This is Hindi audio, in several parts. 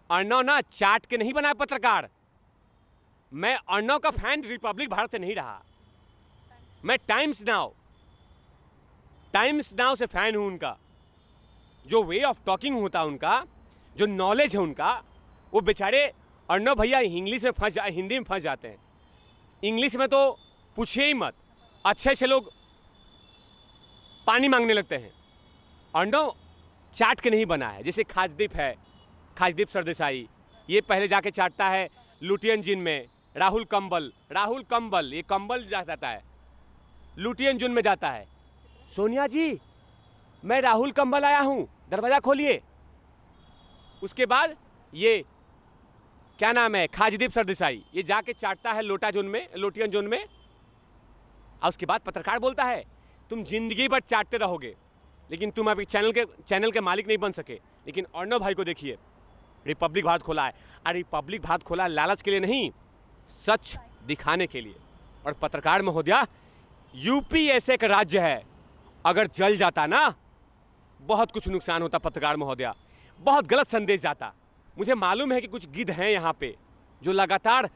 अर्णव ना चाट के नहीं बना पत्रकार। मैं अर्णव का फैन रिपब्लिक भारत से नहीं रहा, मैं टाइम्स नाउ से फैन हूं उनका। जो वे ऑफ टॉकिंग होता उनका, जो नॉलेज है उनका, वो बेचारे अर्णव भैया हिंदी में फंस जाते हैं। इंग्लिश में तो पूछिए ही मत, अच्छे से लोग पानी मांगने लगते हैं। अर्णव चाट के नहीं बना है। जैसे खाजदीप सरदेसाई, ये पहले जाके चाटता है लुटियन जिन में। राहुल कंबल ये कंबल जाता है लुटियन जुन में जाता है। सोनिया जी, मैं राहुल कंबल आया हूं, दरवाजा खोलिए। उसके बाद ये क्या नाम है, खाजदीप सरदेसाई, ये जाके चाटता है लुटियन जोन में। और उसके बाद पत्रकार बोलता है तुम जिंदगी भर चाटते रहोगे, लेकिन तुम अभी चैनल के मालिक नहीं बन सके। लेकिन अर्णव भाई को देखिए, रिपब्लिक भारत खोला है। और रिपब्लिक भारत खोला है लालच के लिए नहीं, सच दिखाने के लिए। और पत्रकार महोदया, यूपी ऐसे एक राज्य है, अगर जल जाता ना बहुत कुछ नुकसान होता। पत्रकार महोदया, बहुत गलत संदेश जाता। मुझे मालूम है कि कुछ गिद्ध हैं यहाँ पे जो लगातार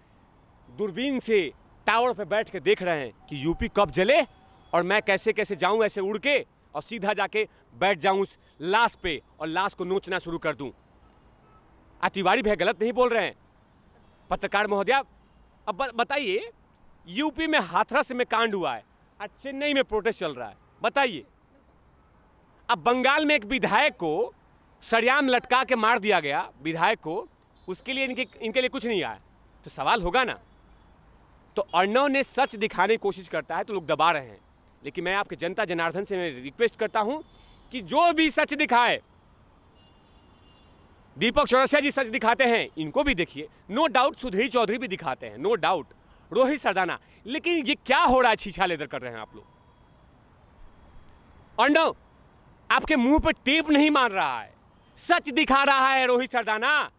दूरबीन से टावर पे बैठ के देख रहे हैं कि यूपी कब जले और मैं कैसे कैसे जाऊं ऐसे उड़ के और सीधा जाके बैठ जाऊं उस लाश पे और लाश को नोचना शुरू कर दूं। तिवारी भैया गलत नहीं बोल रहे हैं। पत्रकार महोदया, अब बताइए, यूपी में हाथरस में कांड हुआ है और चेन्नई में प्रोटेस्ट चल रहा है, बताइए। अब बंगाल में एक विधायक को सरियाम लटका के मार दिया गया, विधायक को, उसके लिए इनके लिए कुछ नहीं आया, तो सवाल होगा ना। तो अर्णव ने सच दिखाने की कोशिश करता है तो लोग दबा रहे हैं। लेकिन मैं आपके जनता जनार्दन से मैं रिक्वेस्ट करता हूं कि जो भी सच दिखाए, दीपक चौरसिया जी सच दिखाते हैं, इनको भी देखिए। नो डाउट सुधीर चौधरी भी दिखाते हैं, नो डाउट, रोहित सरदाना। लेकिन ये क्या हो रहा है, छीछा लेदर कर रहे हैं आप लोग। अर्णव आपके मुंह पर टेप नहीं मार रहा है, सच दिखा रहा है। रोहित सरदाना,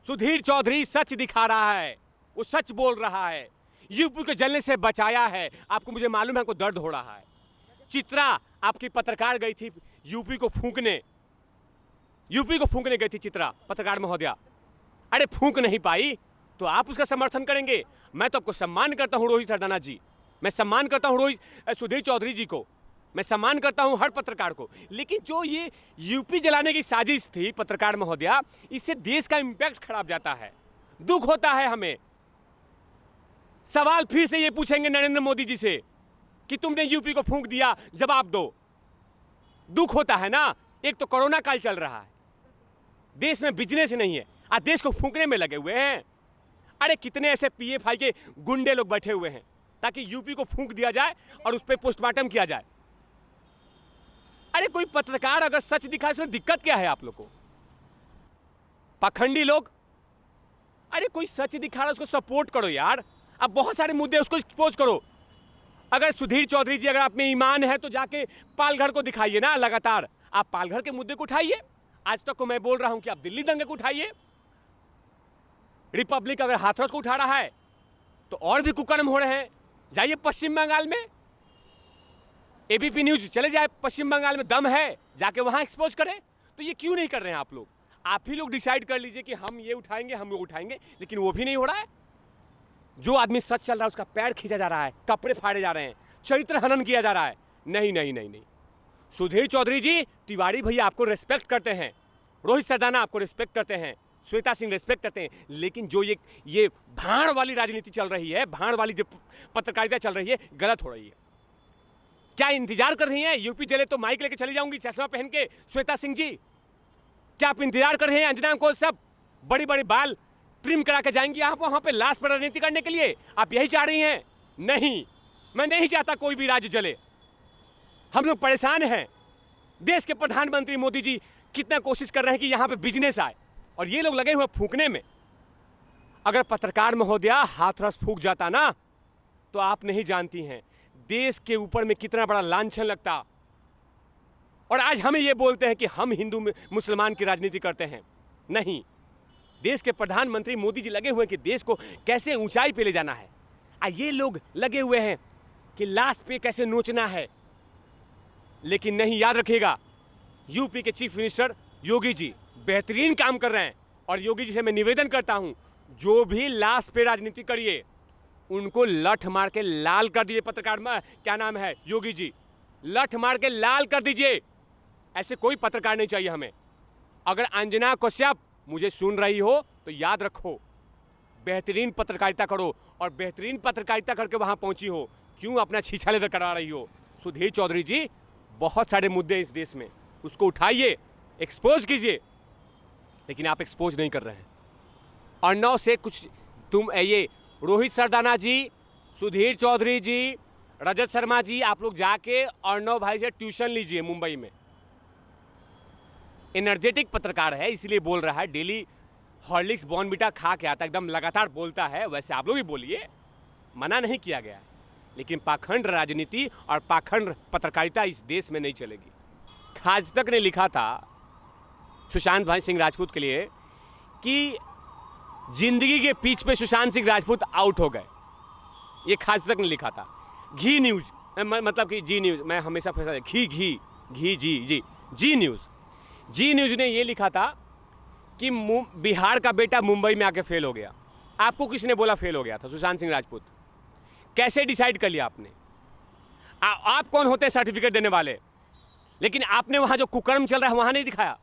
सुधीर चौधरी सच दिखा रहा है, वो सच बोल रहा है। यूपी को जलने से बचाया है। आपको, मुझे मालूम है, आपको दर्द हो रहा है। चित्रा आपकी पत्रकार गई थी यूपी को फूंकने गई थी चित्रा पत्रकार महोदया। अरे फूंक नहीं पाई तो आप उसका समर्थन करेंगे। मैं तो आपको सम्मान करता हूं रोहित सरदाना जी, मैं सम्मान करता हूं सुधीर चौधरी जी को, मैं सम्मान करता हूं हर पत्रकार को। लेकिन जो ये यूपी जलाने की साजिश थी पत्रकार महोदया, इससे देश का इंपैक्ट खराब जाता है, दुख होता है हमें। सवाल फिर से ये पूछेंगे नरेंद्र मोदी जी से कि तुमने यूपी को फूंक दिया, जवाब दो। दुख होता है ना। एक तो कोरोना काल चल रहा है, देश में बिजनेस नहीं है, आज देश को फूंकने में लगे हुए हैं। अरे कितने ऐसे पीएफआई के गुंडे लोग बैठे हुए हैं ताकि यूपी को फूंक दिया जाए और उस पर पोस्टमार्टम किया जाए। अरे कोई पत्रकार अगर सच दिखाए, इसमें दिक्कत क्या है आप लोग को? पाखंडी लोग, अरे कोई सच दिखा रहा है उसको सपोर्ट करो यार। अब बहुत सारे मुद्दे, उसको एक्सपोज करो। अगर सुधीर चौधरी जी, अगर आप में ईमान है तो जाके पालघर को दिखाइए ना। लगातार आप पालघर के मुद्दे को उठाइए। आज तक को मैं बोल रहा हूं कि आप दिल्ली दंगे को उठाइए। रिपब्लिक अगर हाथरस को उठा रहा है तो और भी कुकर्म हो रहे हैं। जाइए पश्चिम बंगाल में, एबीपी न्यूज चले जाए, पश्चिम बंगाल में दम है, जाके वहां एक्सपोज करें। तो ये क्यों नहीं कर रहे हैं आप लोग? आप ही लोग डिसाइड कर लीजिए कि हम ये उठाएंगे, हम वो उठाएंगे, लेकिन वो भी नहीं हो रहा है। जो आदमी सच चल रहा है उसका पैर खींचा जा रहा है, कपड़े फाड़े जा रहे हैं, चरित्र हनन किया जा रहा है। नहीं नहीं नहीं नहीं, सुधीर चौधरी जी, तिवारी भैया आपको रिस्पेक्ट करते हैं, रोहित सरदाना आपको रिस्पेक्ट करते हैं, श्वेता सिंह रिस्पेक्ट करते हैं, लेकिन जो ये भाड़ वाली राजनीति चल रही है, भाड़ वाली जो पत्रकारिता चल रही है, गलत हो रही है। क्या इंतजार कर रही हैं? यूपी जले तो माइक लेके चली जाऊंगी चश्मा पहन के, श्वेता सिंह जी। क्या आप इंतजार कर रहे हैं? अंजना को सब बड़ी बड़ी बाल ट्रिम करा के जाएंगी आप वहां पे लाश पर राजनीति करने के लिए? आप यही चाह रही हैं? नहीं, मैं नहीं चाहता कोई भी राज्य जले। हम लोग परेशान हैं। देश के प्रधानमंत्री मोदी जी कितना कोशिश कर रहे हैं कि यहां पे बिजनेस आए, और ये लोग लगे हुए फूंकने में। अगर पत्रकार महोदया हाथरस फूंक जाता ना, तो आप नहीं जानती हैं देश के ऊपर में कितना बड़ा लांछन लगता। और आज हमें ये बोलते हैं कि हम हिंदू मुसलमान की राजनीति करते हैं। नहीं, देश के प्रधानमंत्री मोदी जी लगे हुए हैं कि देश को कैसे ऊंचाई पे ले जाना है, ये लोग लगे हुए हैं कि लाश पे कैसे नोचना है। लेकिन नहीं, याद रखिएगा, यूपी के चीफ मिनिस्टर योगी जी बेहतरीन काम कर रहे हैं, और योगी जी से मैं निवेदन करता हूं, जो भी लाश पे राजनीति करिए उनको लठ मार के लाल कर दीजिए। पत्रकार में क्या नाम है, योगी जी, लठ मार के लाल कर दीजिए। ऐसे कोई पत्रकार नहीं चाहिए हमें। अगर अंजना कश्यप मुझे सुन रही हो तो याद रखो, बेहतरीन पत्रकारिता करो, और बेहतरीन पत्रकारिता करके वहां पहुंची हो, क्यों अपना छीछा लेकर करा रही हो। सुधीर चौधरी जी, बहुत सारे मुद्दे इस देश में, उसको उठाइए, एक्सपोज कीजिए, लेकिन आप एक्सपोज नहीं कर रहे हैं। अर्नव से कुछ तुम ये रोहित सरदाना जी, सुधीर चौधरी जी, रजत शर्मा जी, आप लोग जाके अर्नव भाई से ट्यूशन लीजिए मुंबई में। एनर्जेटिक पत्रकार है, इसलिए बोल रहा है, डेली हॉर्लिक्स बॉर्नविटा खा के आता, एकदम लगातार बोलता है। वैसे आप लोग भी बोलिए, मना नहीं किया गया है, लेकिन पाखंड राजनीति और पाखंड पत्रकारिता इस देश में नहीं चलेगी। खाज तक ने लिखा था सुशांत भाई सिंह राजपूत के लिए कि जिंदगी के पिच पे सुशांत सिंह राजपूत आउट हो गए। ये खाज तक ने लिखा था। घी न्यूज़, मतलब कि जी न्यूज़, मैं हमेशा फंसा जी न्यूज़ ने ये लिखा था कि बिहार का बेटा मुंबई में आके फेल हो गया। आपको किसने बोला फेल हो गया था? सुशांत सिंह राजपूत। कैसे डिसाइड कर लिया आपने? आप कौन होते हैं सर्टिफिकेट देने वाले? लेकिन आपने वहां जो कुकर्म चल रहा है वहां नहीं दिखाया।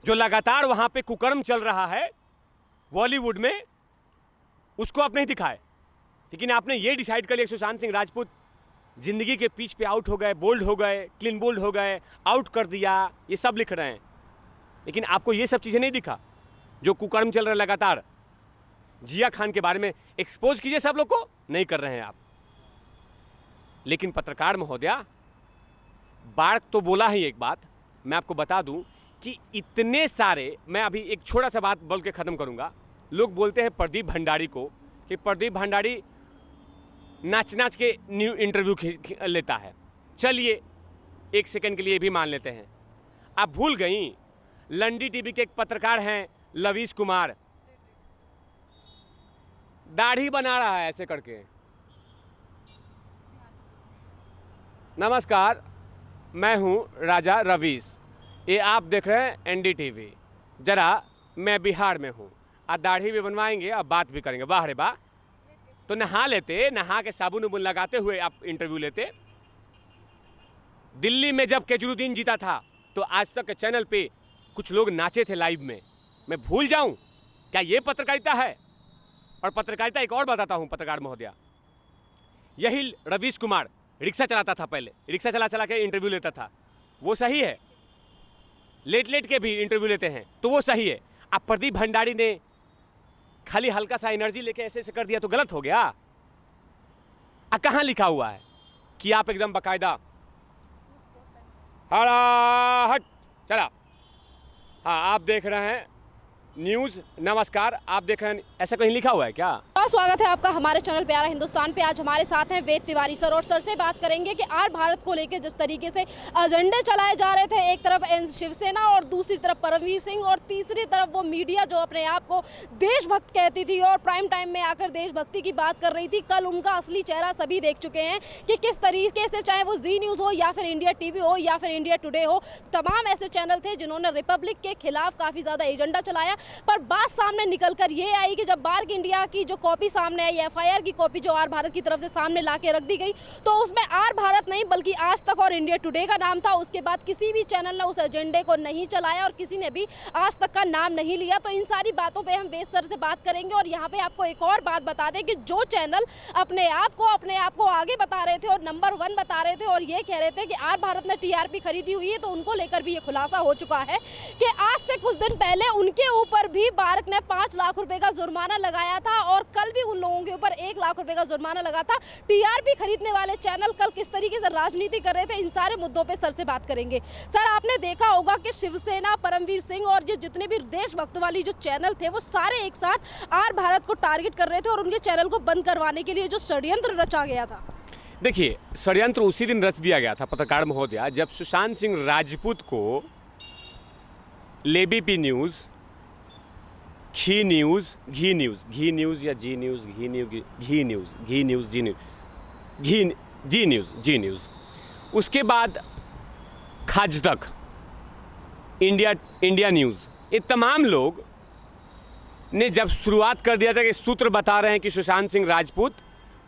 जो लगातार वहां पे कुकर्म चल रहा है बॉलीवुड में, उसको आप नहीं दिखाए। लेकिन आपने ये डिसाइड कर लिया सुशांत सिंह राजपूत जिंदगी के पिच पे आउट हो गए, बोल्ड हो गए, क्लीन बोल्ड हो गए, आउट कर दिया, ये सब लिख रहे हैं। लेकिन आपको ये सब चीज़ें नहीं दिखा जो कुकर्म चल रहा है लगातार। जिया खान के बारे में एक्सपोज कीजिए, सब लोग को नहीं कर रहे हैं आप। लेकिन पत्रकार महोदया, बात तो बोला ही। एक बात मैं आपको बता दूं कि इतने सारे, मैं अभी एक छोटा सा बात बोल के ख़त्म करूंगा। लोग बोलते हैं प्रदीप भंडारी को कि प्रदीप भंडारी नाच नाच के न्यू इंटरव्यू लेता है। चलिए एक सेकंड के लिए भी मान लेते हैं। आप भूल गई लंडी टीवी के एक पत्रकार हैं लवीश कुमार, दाढ़ी बना रहा है ऐसे करके। नमस्कार, मैं हूं राजा रवीश, ये आप देख रहे हैं एनडीटीवी। जरा मैं बिहार में हूं, आप दाढ़ी भी बनवाएंगे और बात भी करेंगे। वाह रे वाह। तो नहा लेते, नहा के साबुन उबुन लगाते हुए आप इंटरव्यू लेते। दिल्ली में जब केजरीवाल जीता था तो आज तक के चैनल पे कुछ लोग नाचे थे लाइव में। मैं भूल जाऊं? क्या ये पत्रकारिता है? और पत्रकारिता एक और बताता हूं पत्रकार महोदया, यही रवीश कुमार रिक्शा चलाता था पहले, रिक्शा चला चला के इंटरव्यू लेता था, वो सही है। लेट लेट के भी इंटरव्यू लेते हैं तो वो सही है। अब प्रदीप भंडारी ने खाली हल्का सा एनर्जी लेके ऐसे ऐसे कर दिया तो गलत हो गया। कहाँ लिखा हुआ है कि आप एकदम बकायदा हट चला। हाँ, आप देख रहे हैं न्यूज़। नमस्कार, आप देख रहे हैं, ऐसा कहीं लिखा हुआ है क्या? स्वागत है आपका हमारे चैनल प्यारा हिंदुस्तान पे। आज हमारे साथ हैं वेद तिवारी सर, और सर से बात करेंगे कि आर भारत को लेकर जिस तरीके से एजेंडे चलाए जा रहे थे, एक तरफ शिवसेना और दूसरी तरफ परमवीर सिंह, और तीसरी तरफ वो मीडिया जो अपने आप को देशभक्त कहती थी और प्राइम टाइम में आकर देशभक्ति की बात कर रही थी। कल उनका असली चेहरा सभी देख चुके हैं कि किस तरीके से, चाहे वो जी न्यूज़ हो या फिर इंडिया टीवी हो या फिर इंडिया टुडे हो, तमाम ऐसे चैनल थे जिन्होंने रिपब्लिक के खिलाफ काफ़ी ज़्यादा एजेंडा चलाया। पर बात सामने निकल कर ये आई कि जब बार्क इंडिया की जो कॉपी सामने आई, एफआईआर की कॉपी जो आर भारत की तरफ से सामने ला के रख दी गई, तो उसमें आर भारत नहीं बल्कि आज तक और इंडिया टुडे का नाम था। उसके बाद किसी भी चैनल ने उस एजेंडे को नहीं चलाया और किसी ने भी आज तक का नाम नहीं लिया। तो इन सारी बातों पे हम वेद सर से बात करेंगे। और यहाँ पे आपको एक और बात बता दें कि जो चैनल अपने आप को आगे बता रहे थे और नंबर 1 बता रहे थे और ये कह रहे थे कि आर भारत ने टीआरपी खरीदी हुई है, तो उनको लेकर भी ये खुलासा हो चुका है कि आज से कुछ दिन पहले उनके ऊपर भी बार्क ने 5 लाख रुपए का जुर्माना लगाया था, और कल भी उन लोगों के ऊपर 1 लाख रुपए का जुर्माना लगा था। टीआरपी खरीदने वाले चैनल कल किस तरीके से राजनीति कर रहे थे, इन सारे मुद्दों पे सर से बात करेंगे। सर, आपने देखा होगा कि शिवसेना, परमवीर सिंह और जितने भी देशभक्त वाली जो चैनल थे वो सारे एक साथ आर भारत को टारगेट कर रहे थे और उनके चैनल को बंद करवाने के लिए जो षड्यंत्र रचा गया था। देखिए, षड्यंत्र उसी दिन रच दिया गया था पत्रकार महोदया, जब सुशांत सिंह राजपूत को लेबीपी न्यूज़, घी न्यूज़ या जी न्यूज़, उसके बाद खाज तक, इंडिया न्यूज़, ये तमाम लोग ने जब शुरुआत कर दिया था कि सूत्र बता रहे हैं कि सुशांत सिंह राजपूत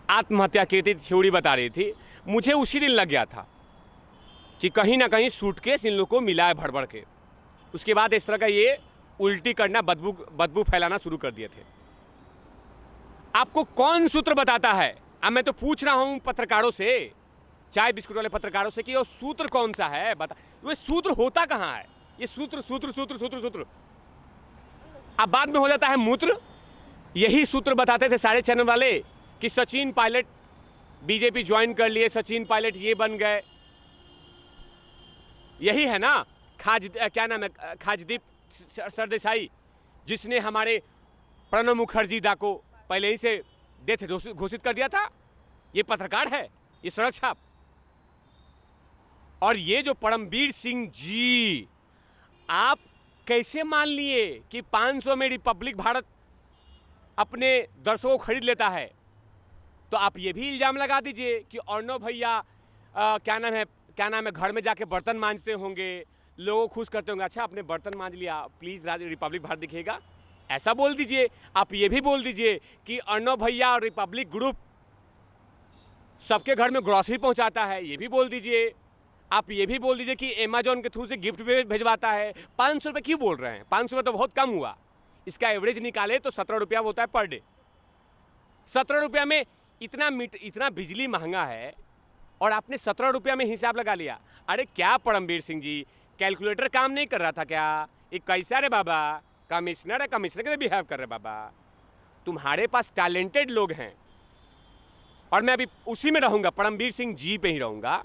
आत्महत्या की थी, थ्योरी बता रही थी, मुझे उसी दिन लग गया था कि कहीं ना कहीं सूटकेस इन लोग को मिला है भर भर के। उसके बाद इस तरह का ये उल्टी करना, बदबू फैलाना शुरू कर दिए थे। आपको कौन सूत्र बताता है? अब मैं तो पूछ रहा हूं पत्रकारों से, चाय बिस्कुट वाले पत्रकारों से, कि वो सूत्र कौन सा है, बता। ये सूत्र होता कहाँ है? ये सूत्र सूत्र सूत्र सूत्र सूत्र अब बाद में हो जाता है मूत्र। यही सूत्र बताते थे सारे चैनल वाले कि सचिन पायलट बीजेपी ज्वाइन कर लिए, सचिन पायलट ये बन गए। यही है ना क्या नाम है, खाजदीप सरदेसाई, जिसने हमारे प्रणब मुखर्जी दा को पहले ही से डेथ घोषित कर दिया था। ये पत्रकार है, ये सड़क छाप। और ये जो परमवीर सिंह जी, आप कैसे मान लिए कि 500 में रिपब्लिक भारत अपने दर्शकों को खरीद लेता है? तो आप ये भी इल्जाम लगा दीजिए कि अर्णव भैया क्या नाम है घर में जाके बर्तन मांजते होंगे, लोगों को खुश करते होंगे। अच्छा, आपने बर्तन मांज लिया, प्लीज़ रिपब्लिक भारत दिखेगा, ऐसा बोल दीजिए। आप ये भी बोल दीजिए कि अर्णव भैया और रिपब्लिक ग्रुप सबके घर में ग्रॉसरी पहुंचाता है, ये भी बोल दीजिए। आप ये भी बोल दीजिए कि अमेजोन के थ्रू से गिफ्ट भेजवाता है। 500 रुपये क्यों बोल रहे हैं? 500 रुपये तो बहुत कम हुआ। इसका एवरेज निकाले तो 17 रुपया होता है पर डे। 17 रुपया में इतना बिजली महंगा है और आपने 17 रुपया में हिसाब लगा लिया। अरे क्या परमवीर सिंह जी, कैलकुलेटर काम नहीं कर रहा था क्या? ये कैसा रे बाबा, कमिश्नर है, कमिश्नर के बिहेव कर रहे बाबा। तुम्हारे पास टैलेंटेड लोग हैं और मैं अभी उसी में रहूंगा, परमवीर सिंह जी पे ही रहूंगा।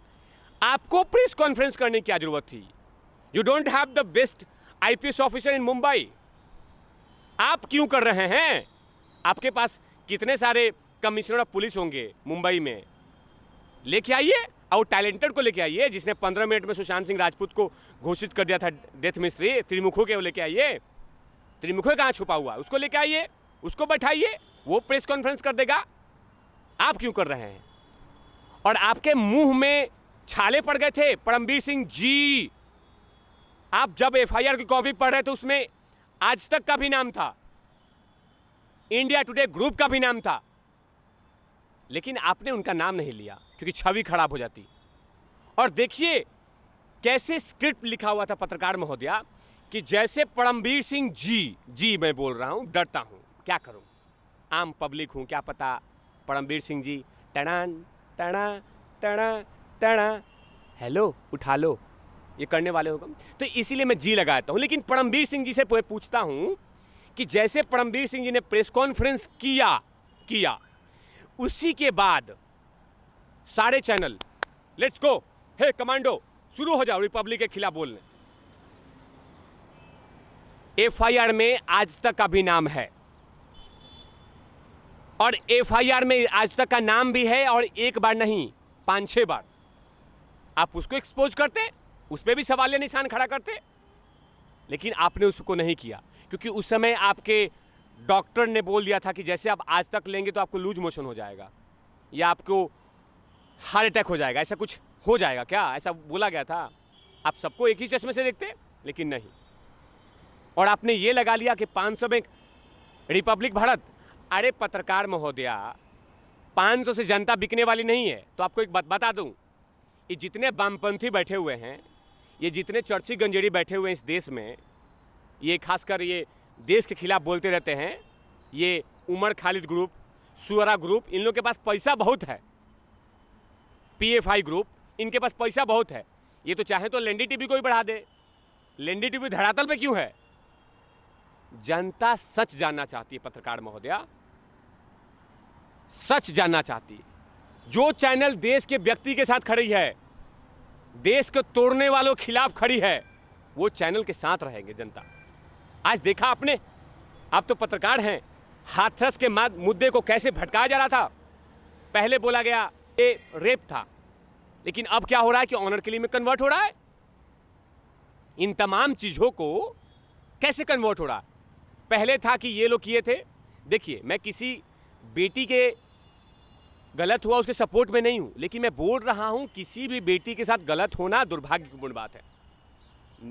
आपको प्रेस कॉन्फ्रेंस करने की क्या जरूरत थी? You don't have the best IPS officer in Mumbai. आप क्यों कर रहे हैं? आपके पास कितने सारे कमिश्नर ऑफ पुलिस होंगे मुंबई में, लेके आइए। और टैलेंटेड को लेके आइए, जिसने 15 मिनट में सुशांत सिंह राजपूत को घोषित कर दिया था डेथ मिस्ट्री। त्रिमुखो के वो लेके आइए। त्रिमुखो कहाँ छुपा हुआ, उसको लेके आइए, उसको बैठाइए, वो प्रेस कॉन्फ्रेंस कर देगा। आप क्यों कर रहे हैं? और आपके मुंह में छाले पड़ गए थे परमवीर सिंह जी। आप जब एफआईआर की कॉपी पढ़ रहे थे उसमें आज तक का भी नाम था, इंडिया टुडे ग्रुप का भी नाम था, लेकिन आपने उनका नाम नहीं लिया क्योंकि छवि खराब हो जाती। और देखिए कैसे स्क्रिप्ट लिखा हुआ था पत्रकार महोदया कि जैसे परमवीर सिंह जी मैं बोल रहा हूं, डरता हूं, क्या करूं, आम पब्लिक हूं, क्या पता परमवीर सिंह जी टणान टणा टणा टणा हेलो उठा लो, ये करने वाले होगा, तो इसीलिए मैं जी लगाता हूं। लेकिन परमवीर सिंह जी से पूछता हूं कि जैसे परमवीर सिंह जी ने प्रेस कॉन्फ्रेंस किया उसी के बाद सारे channel let's go, hey commando, शुरू हो जाओ रिपब्लिक के खिलाफ बोलने। एफआईआर में आज तक का भी नाम है और एफआईआर में आज तक का नाम भी है, और एक बार नहीं 5-6 बार आप उसको एक्सपोज करते, उस पर भी सवालिया निशान खड़ा करते, लेकिन आपने उसको नहीं किया क्योंकि उस समय आपके डॉक्टर ने बोल दिया था कि जैसे आप आज तक लेंगे तो आपको लूज मोशन हो जाएगा या आपको हार्ट अटैक हो जाएगा, ऐसा कुछ हो जाएगा क्या, ऐसा बोला गया था। आप सबको एक ही चश्मे से देखते, लेकिन नहीं। और आपने ये लगा लिया कि 500 में रिपब्लिक भारत। अरे पत्रकार महोदया, 500 से जनता बिकने वाली नहीं है। तो आपको एक बात बता दूं, ये जितने वामपंथी बैठे हुए हैं, ये जितने चर्ची गंजेड़ी बैठे हुए हैं इस देश में, ये खासकर ये देश के खिलाफ बोलते रहते हैं, ये उमर खालिद ग्रुप, सुअरा ग्रुप, इन लोगों के पास पैसा बहुत है। पीएफआई ग्रुप, इनके पास पैसा बहुत है। ये तो चाहे तो लेंडी टीवी को ही बढ़ा दे। लेंडी टीवी धरातल पे क्यों है? जनता सच जानना चाहती है पत्रकार महोदया, सच जानना चाहती है। जो चैनल देश के व्यक्ति के साथ खड़ी है, देश को तोड़ने वालों के खिलाफ खड़ी है, वो चैनल के साथ रहेंगे जनता। आज देखा आपने, आप तो पत्रकार हैं, हाथरस के मुद्दे को कैसे भटकाया जा रहा था। पहले बोला गया ये रेप था, लेकिन अब क्या हो रहा है कि ऑनर किलिंग में कन्वर्ट हो रहा है। इन तमाम चीजों को कैसे कन्वर्ट हो रहा है? पहले था कि ये लोग किए थे। देखिए, मैं किसी बेटी के गलत हुआ उसके सपोर्ट में नहीं हूं, लेकिन मैं बोल रहा हूं किसी भी बेटी के साथ गलत होना दुर्भाग्यपूर्ण बात है।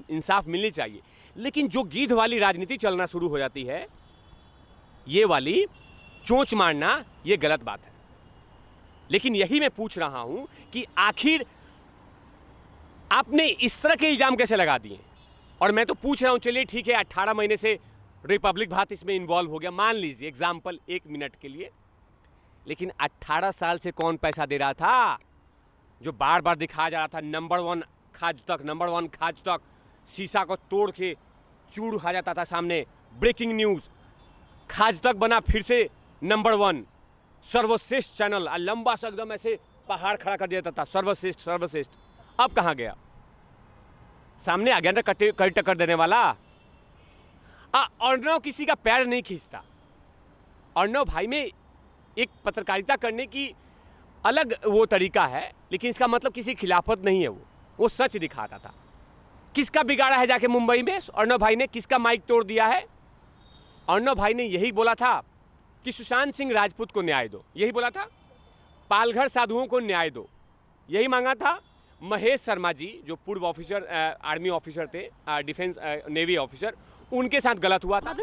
इंसाफ मिलनी चाहिए। लेकिन जो गीध वाली राजनीति चलना शुरू हो जाती है, ये वाली चोंच मारना, ये गलत बात है। लेकिन यही मैं पूछ रहा हूं कि आखिर आपने इस तरह के इल्जाम कैसे लगा दिए। और मैं तो पूछ रहा हूं, चलिए ठीक है, 18 महीने से रिपब्लिक भारत इसमें इन्वॉल्व हो गया, मान लीजिए एग्जाम्पल 1 मिनट के लिए, लेकिन 18 साल से कौन पैसा दे रहा था? जो बार बार दिखाया जा रहा था, नंबर 1 खाज तक, नंबर 1 खाज तक, शीशा को तोड़ के चूड़ खा जाता था सामने, ब्रेकिंग न्यूज, खाज तक बना फिर से नंबर 1 सर्वश्रेष्ठ चैनल, लंबा सा एकदम ऐसे पहाड़ खड़ा कर देता था, सर्वश्रेष्ठ सर्वश्रेष्ठ। अब कहाँ गया? सामने आ गया ना कड़ी टक्कर देने वाला। अर्णव किसी का पैर नहीं खींचता। अर्णव भाई में एक पत्रकारिता करने की अलग वो तरीका है, लेकिन इसका मतलब किसी खिलाफत नहीं है। वो सच दिखाता था। किसका बिगाड़ा है जाके मुंबई में अर्णव भाई ने? किसका माइक तोड़ दिया है? अर्णव भाई ने यही बोला था कि सुशांत सिंह राजपूत को न्याय दो, यही बोला था। पालघर साधुओं को न्याय दो, यही मांगा था। महेश शर्मा जी जो पूर्व ऑफिसर, आर्मी ऑफिसर थे, डिफेंस नेवी ऑफिसर, उनके साथ गलत हुआ था।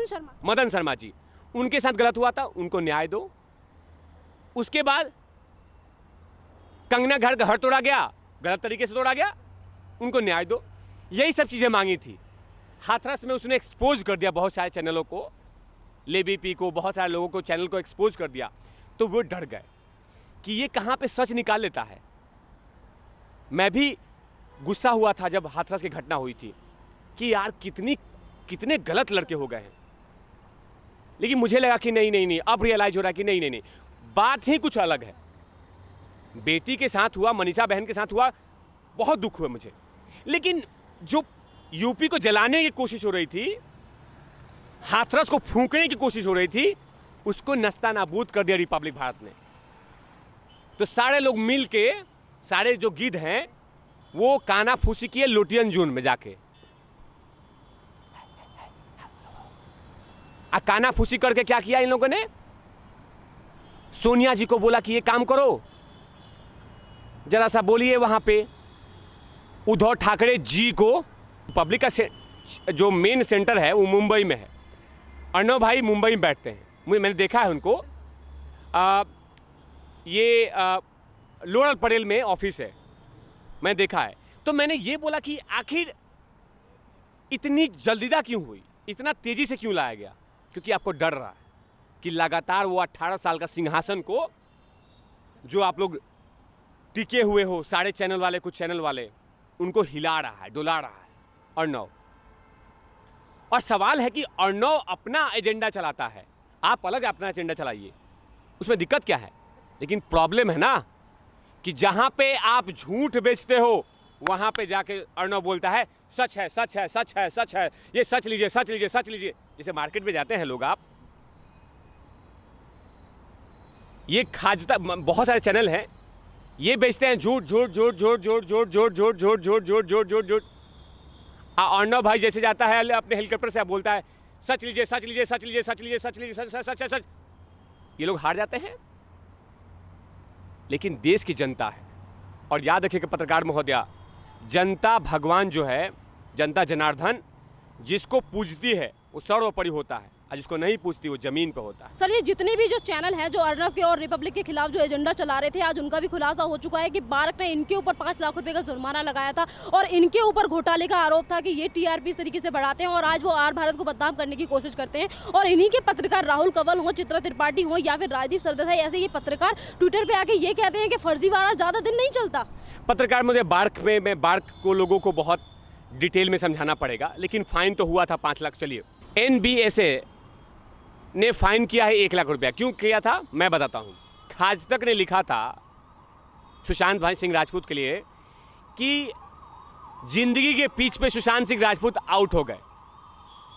मदन शर्मा जी, उनके साथ गलत हुआ था, उनको न्याय दो। उसके बाद कंगना घर तोड़ा गया, गलत तरीके से तोड़ा गया, उनको न्याय दो। यही सब चीज़ें मांगी थी। हाथरस में उसने एक्सपोज कर दिया बहुत सारे चैनलों को, लेबीपी को, बहुत सारे लोगों को, चैनल को एक्सपोज कर दिया। तो वो डर गए कि ये कहाँ पे सच निकाल लेता है। मैं भी गुस्सा हुआ था जब हाथरस की घटना हुई थी कि यार कितने गलत लड़के हो गए हैं। लेकिन मुझे लगा कि नहीं, अब रियलाइज हो रहा है कि नहीं, बात ही कुछ अलग है। बेटी के साथ हुआ, मनीषा बहन के साथ हुआ, बहुत दुख हुआ मुझे। लेकिन जो यूपी को जलाने की कोशिश हो रही थी, हाथरस को फूंकने की कोशिश हो रही थी, उसको नस्ता नाबूद कर दिया रिपब्लिक भारत ने। तो सारे लोग मिल के, सारे जो गिद्ध हैं, वो काना फूसी किए लोटियन जून में जाके। काना फूसी करके क्या किया इन लोगों ने? सोनिया जी को बोला कि ये काम करो, जरा सा बोलिए वहां पे। उद्धव ठाकरे जी को, पब्लिक का जो मेन सेंटर है वो मुंबई में है। अर्णव भाई मुंबई में बैठते हैं, मैंने देखा है उनको। ये लोरल परेल में ऑफिस है, मैंने देखा है। तो मैंने ये बोला कि आखिर इतनी जल्दीदा क्यों हुई, इतना तेजी से क्यों लाया गया? क्योंकि आपको डर रहा है कि लगातार वो 18 साल का सिंहासन को, जो आप लोग टिके हुए हो, सारे चैनल वाले, कुछ चैनल वाले, उनको हिला रहा है, डुला रहा है अर्णव। और सवाल है कि अर्णव अपना एजेंडा चलाता है, आप अलग अपना एजेंडा चलाइए, उसमें दिक्कत क्या है? लेकिन प्रॉब्लम है ना कि जहां पे आप झूठ बेचते हो, वहां पे जाके अर्णव बोलता है सच है, सच है, सच है, सच है, ये सच लीजिए, सच लीजिए, सच लीजिए। जैसे मार्केट में जाते हैं लोग, आप ये खाजता, बहुत सारे चैनल हैं, ये बेचते हैं झूठ झूठ झूठ झूठ झूठ झूठ झूठ झूठ झूठ झूठ झूठ झूठ झूठ झूठ। अर्णव भाई जैसे जाता है अपने हेलीकॉप्टर से बोलता है सच लीजिए, सच लीजिए, सच लीजिए, सच लीजिए, सच लीजिए, सच सच सच सच। ये लोग हार जाते हैं। लेकिन देश की जनता है, और याद रखिएगा पत्रकार महोदया, जनता भगवान जो है, जनता जनार्दन जिसको पूजती है वो सर्वोपरि होता है, और जिसको नहीं पूछती वो जमीन पे होता है। सर, ये जितने भी जो चैनल हैं जो अर्णव के और रिपब्लिक के खिलाफ जो एजेंडा चला रहे थे, आज उनका भी खुलासा हो चुका है कि बारक ने इनके ऊपर 5 लाख रुपए का जुर्माना लगाया था और इनके ऊपर घोटाले का आरोप था कि ये टीआरपी इस तरीके से बढ़ाते हैं और आज वो आर भारत को बदनाम करने की कोशिश करते हैं। और इन्हीं के पत्रकार राहुल कंवल हो, चित्रा त्रिपाठी हो या फिर राजदीप सरदेसाई, ऐसे ये पत्रकार ट्विटर पर आके ये कहते हैं कि फर्जीवाड़ा ज़्यादा दिन नहीं चलता। पत्रकार मुझे बार्क को लोगों को बहुत डिटेल में समझाना पड़ेगा, लेकिन फाइन तो हुआ था 5 लाख। चलिए, NBSA ने फाइन किया है 1 लाख रुपया। क्यों किया था मैं बताता हूँ। खाज तक ने लिखा था सुशांत भाई सिंह राजपूत के लिए कि जिंदगी के पिच पे सुशांत सिंह राजपूत आउट हो गए,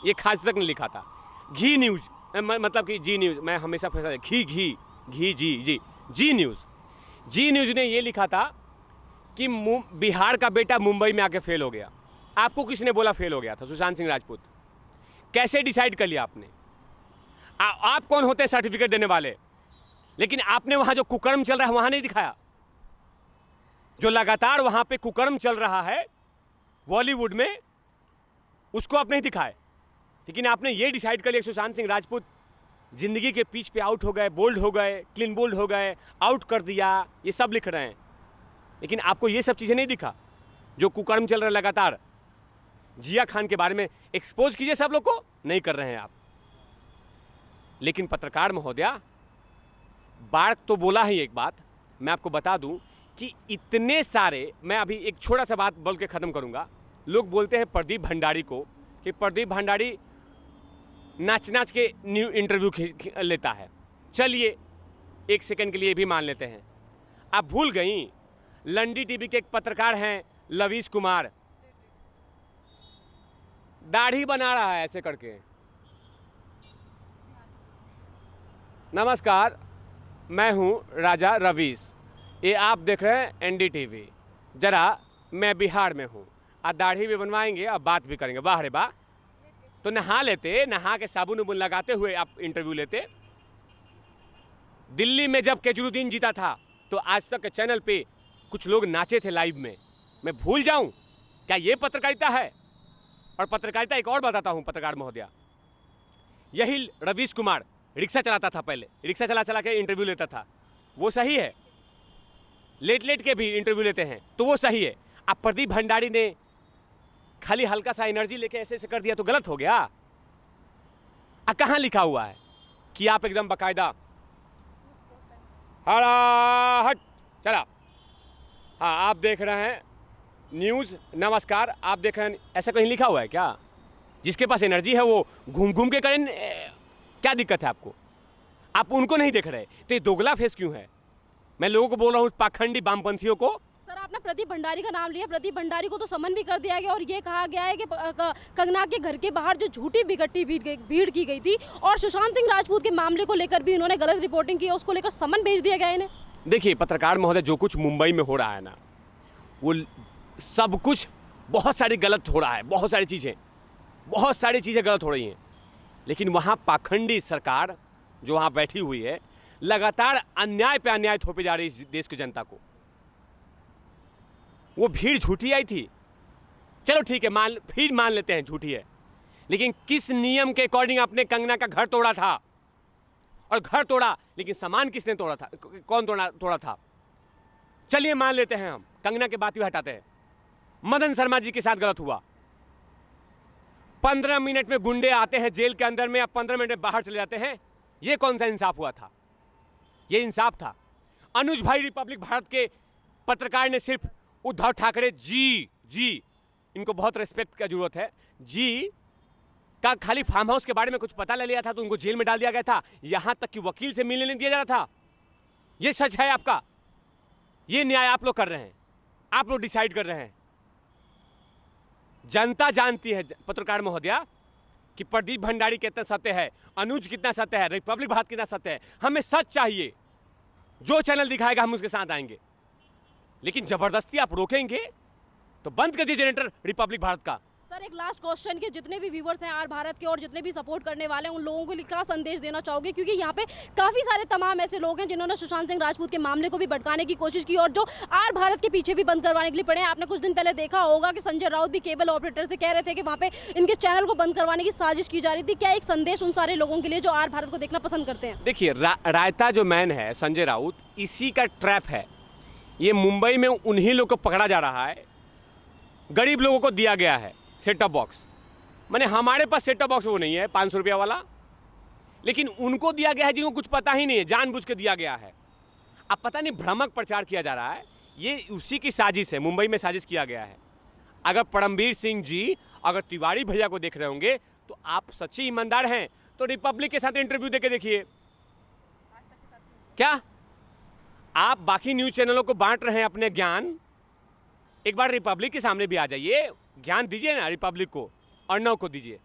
ये खाज तक ने लिखा था। घी न्यूज़, मतलब कि जी न्यूज़, मैं हमेशा फंसा जी न्यूज़ ने ये लिखा था कि बिहार का बेटा मुंबई में आके फेल हो गया। आपको किसने बोला फेल हो गया था? सुशांत सिंह राजपूत। कैसे डिसाइड कर लिया आपने? आप कौन होते हैं सर्टिफिकेट देने वाले? लेकिन आपने वहां जो कुकर्म चल रहा है वहां नहीं दिखाया। जो लगातार वहां पे कुकर्म चल रहा है बॉलीवुड में, उसको आप नहीं दिखाए, लेकिन आपने ये डिसाइड कर लिया सुशांत सिंह राजपूत जिंदगी के पिच पे आउट हो गए, बोल्ड हो गए, क्लीन बोल्ड हो गए, आउट कर दिया, ये सब लिख रहे हैं। लेकिन आपको ये सब चीज़ें नहीं दिखा जो कुकर्म चल रहा है लगातार। जिया खान के बारे में एक्सपोज कीजिए, सब लोग को नहीं कर रहे हैं आप। लेकिन पत्रकार महोदया, बात तो बोला ही एक बात, मैं आपको बता दूं कि इतने सारे, मैं अभी एक छोटा सा बात बोल के ख़त्म करूंगा। लोग बोलते हैं प्रदीप भंडारी को कि प्रदीप भंडारी नाच नाच के न्यू इंटरव्यू लेता है। चलिए एक सेकंड के लिए भी मान लेते हैं। आप भूल गई लंडी टीवी के एक पत्रकार हैं लवीश कुमार, दाढ़ी बना रहा है ऐसे करके। नमस्कार, मैं हूं राजा रवीश, ये आप देख रहे हैं एनडीटीवी। जरा मैं बिहार में हूं, और दाढ़ी भी बनवाएंगे और बात भी करेंगे। वाह रे वाह, तो नहा लेते, नहा के साबुन उबुन लगाते हुए आप इंटरव्यू लेते। दिल्ली में जब केजरीवाल जीता था तो आज तक के चैनल पे कुछ लोग नाचे थे लाइव में। मैं भूल जाऊं क्या ये पत्रकारिता है? और पत्रकारिता एक और बताता हूं पत्रकार महोदया, यही रवीश कुमार रिक्शा चलाता था, पहले रिक्शा चला चला के इंटरव्यू लेता था, वो सही है। लेट लेट के भी इंटरव्यू लेते हैं तो वो सही है। अब प्रदीप भंडारी ने खाली हल्का सा एनर्जी लेके ऐसे ऐसे कर दिया तो गलत हो गया। अब कहाँ लिखा हुआ है कि आप एकदम बाकायदा हट चला। हाँ, आप देख रहे हैं न्यूज़, नमस्कार, आप देख रहे हैं, ऐसा कहीं लिखा हुआ है क्या? जिसके पास एनर्जी है वो घूम घूम के करें, क्या दिक्कत है आपको? आप उनको नहीं देख रहे तो ये दोगला फेस क्यों है? मैं लोगों को बोल रहा हूँ, पाखंडी वामपंथियों को। सर, आपने प्रदीप भंडारी का नाम लिया, प्रदीप भंडारी को तो समन भी कर दिया गया और ये कहा गया है कि कंगना के घर के बाहर जो झूठी बिगट्टी भीड़ की गई थी और सुशांत सिंह राजपूत के मामले को लेकर भी उन्होंने गलत रिपोर्टिंग की, उसको लेकर समन भेज दिया गया इन्हें। देखिए पत्रकार महोदय, जो कुछ मुंबई में हो रहा है ना, वो सब कुछ बहुत सारी गलत हो रहा है, बहुत सारी चीज़ें गलत हो रही हैं। लेकिन वहाँ पाखंडी सरकार जो वहाँ बैठी हुई है लगातार अन्याय पे अन्याय थोपे जा रही है इस देश की जनता को। वो भीड़ झूठी आई थी, चलो ठीक है, मान लेते हैं झूठी है, लेकिन किस नियम के अकॉर्डिंग आपने कंगना का घर तोड़ा था? और घर तोड़ा, लेकिन सामान किसने तोड़ा था? कौन तोड़ा था? चलिए मान लेते हैं, हम कंगना के बात भी हटाते हैं। मदन शर्मा जी के साथ गलत हुआ, 15 मिनट में गुंडे आते हैं जेल के अंदर में, अब 15 मिनट में बाहर चले जाते हैं। ये कौन सा इंसाफ हुआ था? ये इंसाफ था? अनुज भाई रिपब्लिक भारत के पत्रकार ने सिर्फ उद्धव ठाकरे जी, इनको बहुत रिस्पेक्ट की जरूरत है, जी का खाली फार्म हाउस के बारे में कुछ पता ले लिया था तो उनको जेल में डाल दिया गया था। यहां तक कि वकील से मिलने नहीं दिया जा रहा था। ये सच है आपका? ये न्याय आप लोग कर रहे हैं, आप लोग डिसाइड कर रहे हैं। जनता जानती है पत्रकार महोदया कि प्रदीप भंडारी कितना सत्य है, अनुज कितना सत्य है, रिपब्लिक भारत कितना सत्य है। हमें सच चाहिए, जो चैनल दिखाएगा हम उसके साथ आएंगे। लेकिन जबरदस्ती आप रोकेंगे तो बंद कर दीजिए जनरेटर रिपब्लिक भारत का। सर, एक लास्ट क्वेश्चन के जितने भी व्यूवर्स हैं आर भारत के और जितने भी सपोर्ट करने वाले हैं, उन लोगों को लिए क्या संदेश देना चाहोगे? क्योंकि यहाँ पे काफ़ी सारे तमाम ऐसे लोग हैं जिन्होंने सुशांत सिंह राजपूत के मामले को भी भटकाने की कोशिश की और जो आर भारत के पीछे भी बंद करवाने के लिए पड़े हैं। आपने कुछ दिन पहले देखा होगा कि संजय राउत भी केबल ऑपरेटर से कह रहे थे कि वहाँ पे इनके चैनल को बंद करवाने की साजिश की जा रही थी। क्या एक संदेश उन सारे लोगों के लिए जो आर भारत को देखना पसंद करते हैं? देखिए, रायता जो मैन है संजय राउत, इसी का ट्रैप है ये। मुंबई में उन्हीं लोग को पकड़ा जा रहा है, गरीब लोगों को दिया गया है सेट टॉप बॉक्स। मैंने हमारे पास सेट टॉप बॉक्स वो नहीं है 500 रुपया वाला, लेकिन उनको दिया गया है जिनको कुछ पता ही नहीं है, जानबूझ के दिया गया है। अब पता नहीं भ्रामक प्रचार किया जा रहा है, ये उसी की साजिश है, मुंबई में साजिश किया गया है। अगर परमवीर सिंह जी, अगर तिवारी भैया को देख रहे होंगे तो आप सच्चे ईमानदार हैं तो रिपब्लिक के साथ इंटरव्यू देके देखिए। क्या आप बाकी न्यूज़ चैनलों को बांट रहे हैं अपने ज्ञान? एक बार रिपब्लिक के सामने भी आ जाइए, ज्ञान दीजिए ना रिपब्लिक को, अर्णव को दीजिए।